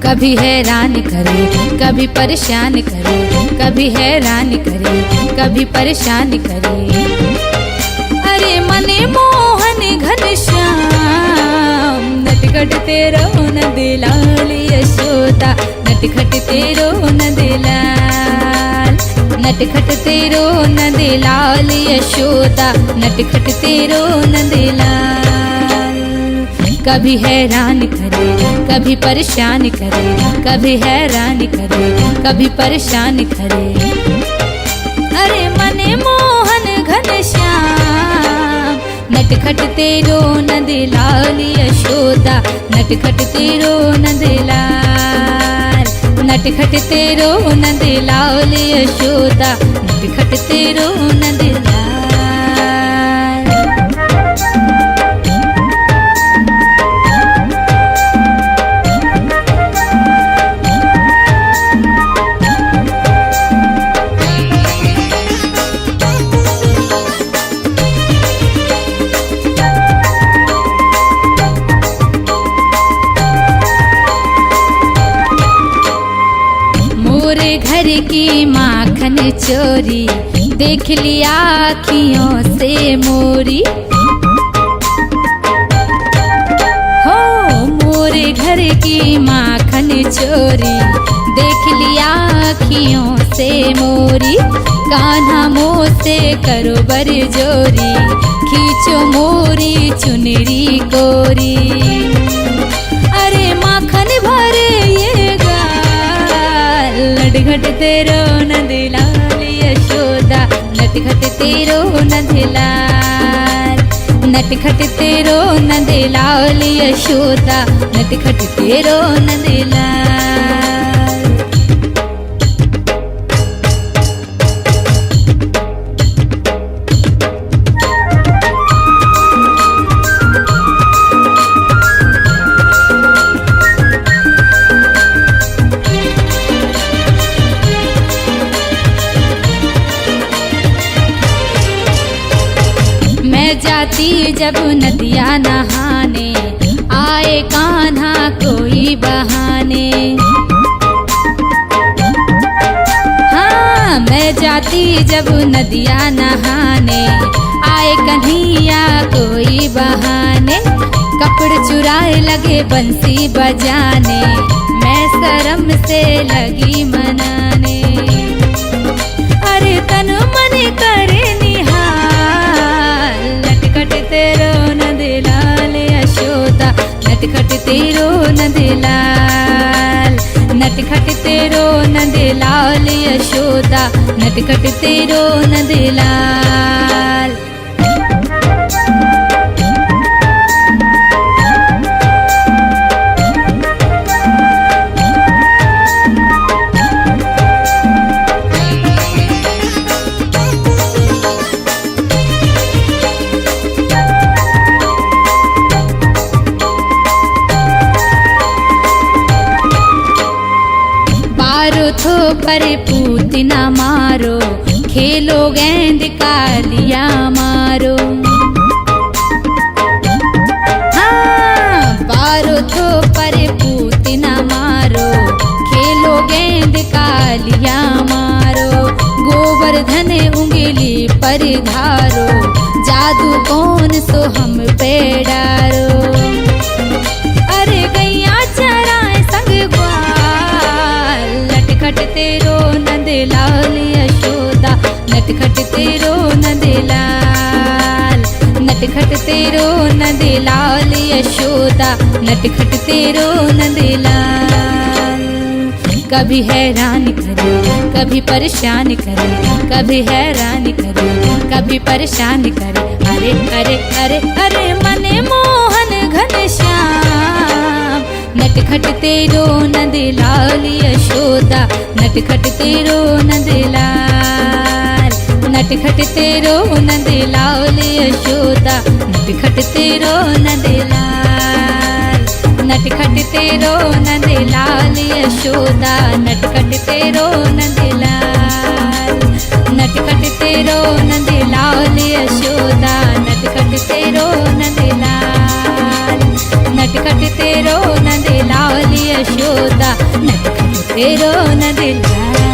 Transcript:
कभी हैरान करे कभी परेशान करे, कभी हैरान करे कभी परेशान करे। अरे मने मोहन घनश्याम नटखट तेरो नंद लाल यशोदा, नटखट तेरो नंद लाल, नटखट तेरो नंद लाल यशोदा, नटखट तेरो नंद लाल। कभी हैरान करे कभी परेशान करे, कभी हैरान करे कभी परेशान करे। अरे मने मोहन घनश्याम नटखट तेरो नंद लाल यशोदा, नटखट तेरो नंद लाल, नटखट तेरो नंद लाल यशोदा, नटखट तेरो नंद लाल। मोरे घर की माखन चोरी देख लिया आँखियों से मोरी। हो मोरे घर की माखन चोरी देख लिया आँखियों से मोरी। कान्हा मोह से करो बरजोरी, खींचो मोरी चुनरी कोरी। अरे माखन भरे ये नटखट तेरो नंद लाल यशोदा, नटखट तेरो नंद लाल, नटखट तेरो नंद लाल यशोदा, नटखट तेरो नंद लाल। जाती जब नदिया नहाने, आए कान्हा कोई बहाने। हाँ मैं जाती जब नदिया नहाने, आए कन्हैया कोई बहाने। कपड़ चुराए लगे बंसी बजाने, मैं शर्म से लगी मनाने। अरे तन मन करे नटखट तेरो नंद लाल यशोदा, नटखट तेरो नंद लाल, नटखट तेरो नंद लाल यशोदा, नटखट तेरो नंद लाल। थो पर पूतना मारो, खेलो गेंद कालिया मारो। हाँ बारो थो पर पूतना मारो, खेलो गेंद कालिया मारो। गोवर्धन उंगली पर धारो, जादू कौन सो हम पे डारो। अरे गैया चराए संग ग्वाल, नटखट तेरो नंद लाल यशोदा, नटखट तेरो नंद लाल, नटखट तेरो नंद लाल यशोदा, नटखट तेरो नंद लाल। कभी हैरान करे कभी परेशान करे, कभी हैरान करे कभी परेशान करे। अरे अरे अरे अरे मने मोहन घनश्याम नटखट तेरो नंद लाल यशोदा, नटखट तेरो नंद लाल, नटखट तेरो नंद लाल यशोदा, नटखट तेरो नंद लाल, नटखट तेरो नंद लाल यशोदा, नटखट तेरो नंद लाल, नटखट तेरो नंद लाल यशोदा, नटखट तेरो नंद लाल, नटखट तेरो नंद लावली यशोदा नटखट तेरो न दिला